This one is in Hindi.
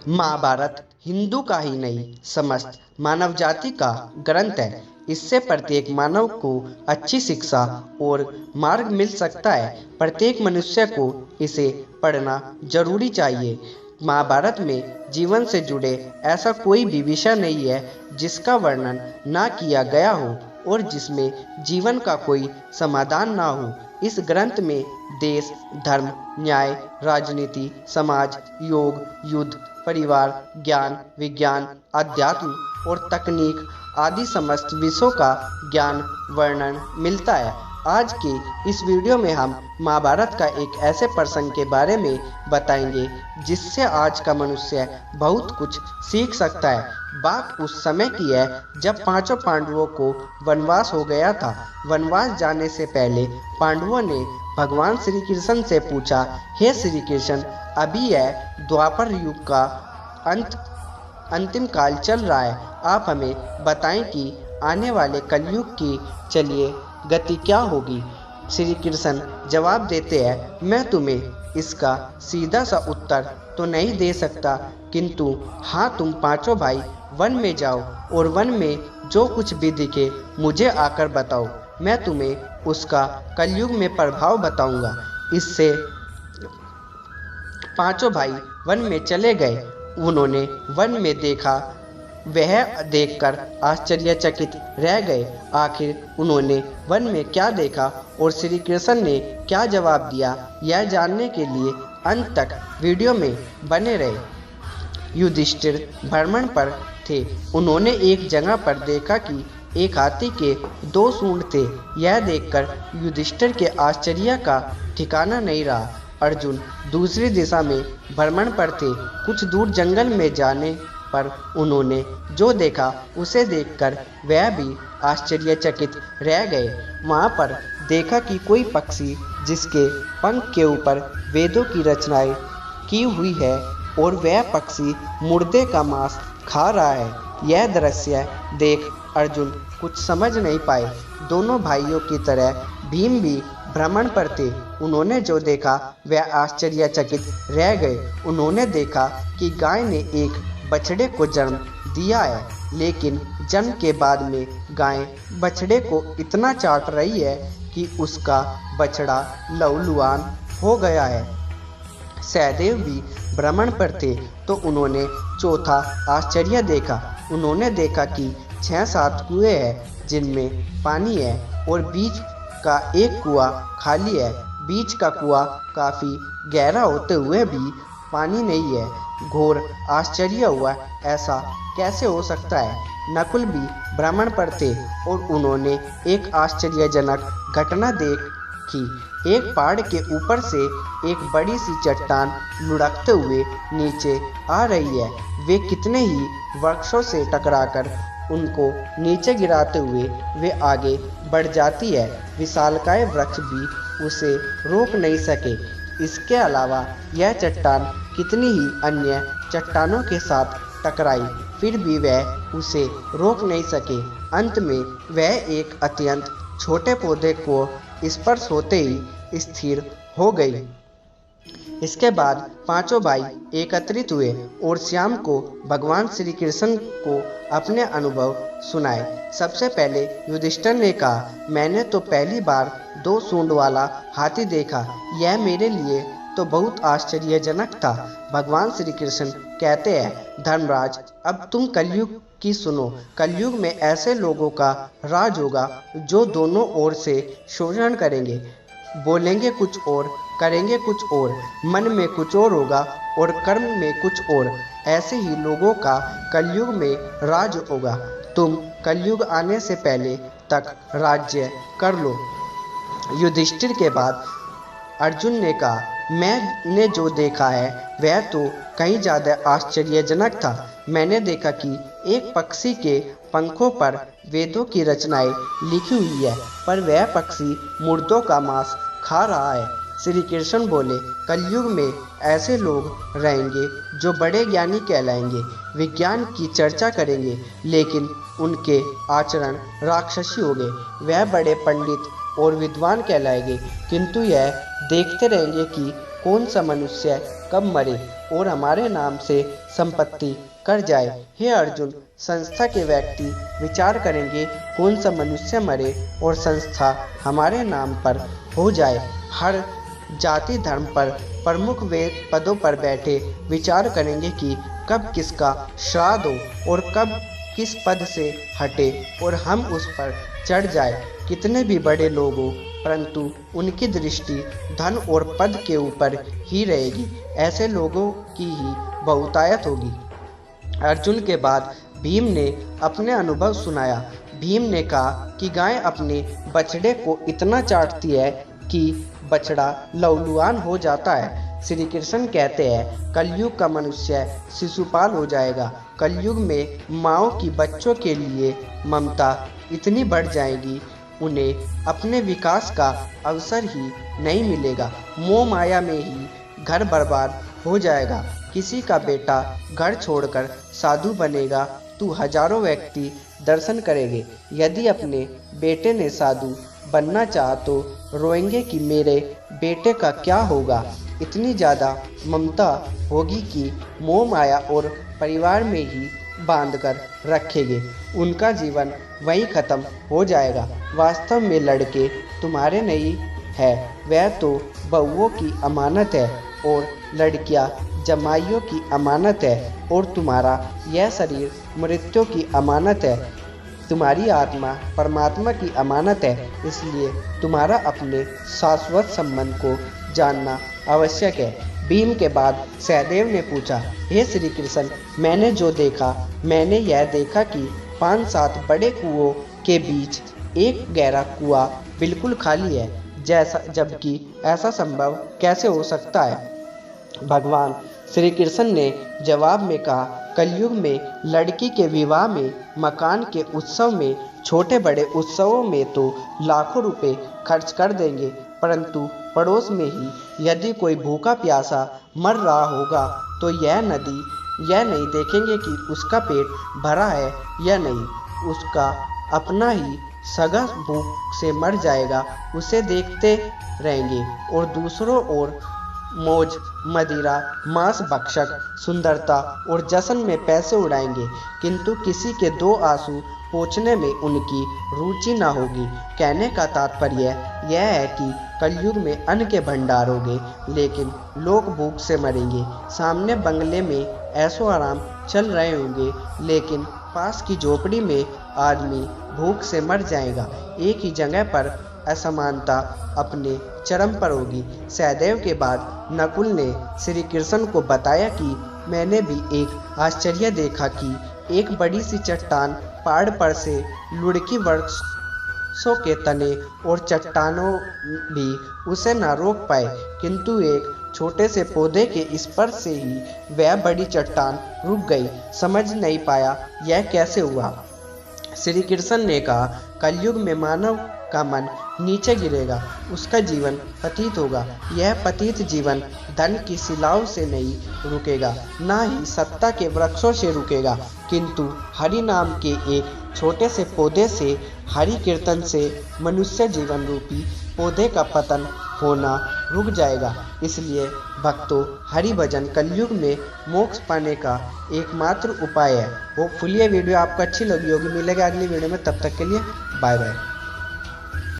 महाभारत हिंदू का ही नहीं समस्त मानव जाति का ग्रंथ है। इससे प्रत्येक मानव को अच्छी शिक्षा और मार्ग मिल सकता है। प्रत्येक मनुष्य को इसे पढ़ना जरूरी चाहिए। महाभारत में जीवन से जुड़े ऐसा कोई भी विषय नहीं है जिसका वर्णन ना किया गया हो और जिसमें जीवन का कोई समाधान ना हो। इस ग्रंथ में देश, धर्म, न्याय, राजनीति, समाज, योग, युद्ध, परिवार, ज्ञान, विज्ञान, अध्यात्म और तकनीक आदि समस्त विषयों का ज्ञान वर्णन मिलता है। आज के इस वीडियो में हम महाभारत का एक ऐसे प्रसंग के बारे में बताएंगे जिससे आज का मनुष्य बहुत कुछ सीख सकता है। बात उस समय की है जब पांचों पांडवों को वनवास हो गया था। वनवास जाने से पहले पांडवों ने भगवान श्री कृष्ण से पूछा, हे श्री कृष्ण, अभी यह द्वापर युग का अंतिम काल चल रहा है। आप हमें बताएं कि आने वाले कलयुग की चलिए गति क्या होगी। श्री कृष्ण जवाब देते हैं, मैं तुम्हें इसका सीधा सा उत्तर तो नहीं दे सकता, किंतु हाँ, तुम पांचों भाई वन में जाओ और वन में जो कुछ भी दिखे मुझे आकर बताओ। मैं तुम्हें उसका कलयुग में प्रभाव बताऊंगा। इससे पांचों भाई वन में चले गए। उन्होंने वन में देखा, वह देखकर आश्चर्यचकित रह गए। आखिर उन्होंने वन में क्या देखा और श्री कृष्ण ने क्या जवाब दिया, यह जानने के लिए अंत तक वीडियो में बने रहे। युधिष्ठिर भ्रमण पर थे। उन्होंने एक जगह पर देखा कि एक हाथी के 2 सूंड थे। यह देखकर युधिष्ठिर के आश्चर्य का ठिकाना नहीं रहा। अर्जुन दूसरी दिशा में भ्रमण पर थे। कुछ दूर जंगल में जाने पर उन्होंने जो देखा उसे देखकर वह भी आश्चर्यचकित रह गए। वहां पर देखा कि कोई पक्षी जिसके पंख के ऊपर वेदों की रचनाएं की हुई है और वह पक्षी मुर्दे का मांस खा रहा है। यह दृश्य देख अर्जुन कुछ समझ नहीं पाए। दोनों भाइयों की तरह भीम भी भ्रमण पर थे। उन्होंने जो देखा वह आश्चर्यचकित रह गए। उन्होंने देखा कि गाय ने एक बछड़े को जन्म दिया है, लेकिन जन्म के बाद में गाय बछड़े को इतना चाट रही है कि उसका बछड़ा लहूलुहान हो गया है। सहदेव भी भ्रमण पर थे तो उन्होंने चौथा आश्चर्य देखा। उन्होंने देखा कि 6-7 कुएं हैं जिनमें पानी है और बीच का एक कुआं खाली है। बीच का कुआं काफी गहरा होते हुए भी पानी नहीं है। घोर आश्चर्य हुआ, ऐसा कैसे हो सकता है। नकुल भी भ्रमण पर थे और उन्होंने एक आश्चर्यजनक घटना देखी। एक पहाड़ के ऊपर से एक बड़ी सी चट्टान लुढ़कते हुए नीचे आ रही है। वे कितने ही वृक्षों से टकराकर उनको नीचे गिराते हुए वे आगे बढ़ जाती है। विशालकाय वृक्ष भी उसे रोक नहीं सके। इसके अलावा यह चट्टान कितनी ही अन्य चट्टानों के साथ टकराई, फिर भी वह उसे रोक नहीं सके। अंत में वह एक अत्यंत छोटे पौधे को स्पर्श होते ही स्थिर हो गई। इसके बाद पांचों भाई एकत्रित हुए और श्याम को भगवान श्री कृष्ण को अपने अनुभव सुनाए। सबसे पहले युधिष्ठिर ने कहा, मैंने तो पहली बार 2 सूंड वाला हाथी देखा। यह मेरे लिए तो बहुत आश्चर्यजनक था। भगवान श्री कृष्ण कहते हैं, धर्मराज, अब तुम कलयुग की सुनो। कलयुग में ऐसे लोगों का राज होगा जो दोनों ओर से शोषण करेंगे, बोलेंगे कुछ और, करेंगे कुछ और, मन में कुछ और होगा और कर्म में कुछ और। ऐसे ही लोगों का कलयुग में राज होगा। तुम कलयुग आने से पहले तक राज्य कर लो। युधिष्ठिर के बाद अर्जुन ने कहा, मैंने जो देखा है वह तो कहीं ज़्यादा आश्चर्यजनक था। मैंने देखा कि एक पक्षी के पंखों पर वेदों की रचनाएं लिखी हुई है, पर वह पक्षी मुर्दों का मांस खा रहा है। श्री कृष्ण बोले, कलयुग में ऐसे लोग रहेंगे जो बड़े ज्ञानी कहलाएंगे, विज्ञान की चर्चा करेंगे, लेकिन उनके आचरण राक्षसी होंगे। वह बड़े पंडित और विद्वान कहलाएंगे, किंतु यह देखते रहेंगे कि कौन सा मनुष्य कब मरे और हमारे नाम से संपत्ति कर जाए। हे अर्जुन, संस्था के व्यक्ति विचार करेंगे कौन सा मनुष्य मरे और संस्था हमारे नाम पर हो जाए। हर जाति धर्म पर प्रमुख वे पदों पर बैठे विचार करेंगे कि कब किसका श्राद्ध हो और कब किस पद से हटे और हम उस पर चढ़ जाए। कितने भी बड़े लोग हो, परंतु उनकी दृष्टि धन और पद के ऊपर ही रहेगी। ऐसे लोगों की ही बहुतायत होगी। अर्जुन के बाद भीम ने अपने अनुभव सुनाया। भीम ने कहा कि गाय अपने बछड़े को इतना चाटती है कि बछड़ा लहूलुहान हो जाता है। श्री कृष्ण कहते हैं, कलयुग का मनुष्य शिशुपाल हो जाएगा। कलयुग में माँओं की बच्चों के लिए ममता इतनी बढ़ जाएगी, उन्हें अपने विकास का अवसर ही नहीं मिलेगा। मोह माया में ही घर बर्बाद हो जाएगा। किसी का बेटा घर छोड़कर साधु बनेगा तो हजारों व्यक्ति दर्शन करेंगे। यदि अपने बेटे ने साधु बनना चाहा तो रोएंगे कि मेरे बेटे का क्या होगा। इतनी ज़्यादा ममता होगी कि मोह माया और परिवार में ही बांध कर रखेंगे। उनका जीवन वहीं ख़त्म हो जाएगा। वास्तव में लड़के तुम्हारे नहीं है, वह तो बहुओं की अमानत है और लड़कियां जमाइयों की अमानत है और तुम्हारा यह शरीर मृत्यु की अमानत है। तुम्हारी आत्मा परमात्मा की अमानत है। इसलिए तुम्हारा अपने शाश्वत संबंध को जानना आवश्यक है। भीम के बाद सहदेव ने पूछा, हे श्री कृष्ण, मैंने जो देखा, मैंने यह देखा कि 5-7 बड़े कुओं के बीच एक गहरा कुआं बिल्कुल खाली है, जबकि ऐसा संभव कैसे हो सकता है। भगवान श्री कृष्ण ने जवाब में कहा, कलयुग में लड़की के विवाह में, मकान के उत्सव में, छोटे बड़े उत्सवों में तो लाखों रुपए खर्च कर देंगे, परंतु पड़ोस में ही यदि कोई भूखा प्यासा मर रहा होगा तो यह नहीं देखेंगे कि उसका पेट भरा है या नहीं। उसका अपना ही सगा भूख से मर जाएगा, उसे देखते रहेंगे और दूसरों ओर मौज मदिरा, मांस भक्षक, सुंदरता और जश्न में पैसे उड़ाएंगे, किंतु किसी के 2 आंसू पोंछने में उनकी रुचि न होगी। कहने का तात्पर्य यह है कि कलयुग में अन्न के भंडार होंगे, लेकिन लोग भूख से मरेंगे। सामने बंगले में ऐशो आराम चल रहे होंगे, लेकिन पास की झोपड़ी में आदमी भूख से मर जाएगा। एक ही जगह पर असमानता अपने चरम पर होगी। सहदेव के बाद नकुल ने श्री कृष्ण को बताया कि मैंने भी एक आश्चर्य देखा कि एक बड़ी सी चट्टान पहाड़ पर से लुढ़की वृक्षों के तने और चट्टानों भी उसे न रोक पाए, किंतु एक छोटे से पौधे के स्पर्श से ही वह बड़ी चट्टान रुक गई। समझ नहीं पाया यह कैसे हुआ। श्री कृष्ण ने कहा, कलयुग में मानव का मन नीचे गिरेगा, उसका जीवन पतित होगा। यह पतित जीवन धन की शिलाओं से नहीं रुकेगा, ना ही सत्ता के वृक्षों से रुकेगा, किंतु हरि नाम के एक छोटे से पौधे से, हरि कीर्तन से मनुष्य जीवन रूपी पौधे का पतन होना रुक जाएगा। इसलिए भक्तों, हरि भजन कलयुग में मोक्ष पाने का एकमात्र उपाय है। होपफुली ये वीडियो आपको अच्छी लगी होगी। मिलेगा अगली वीडियो में, तब तक के लिए बाय बाय।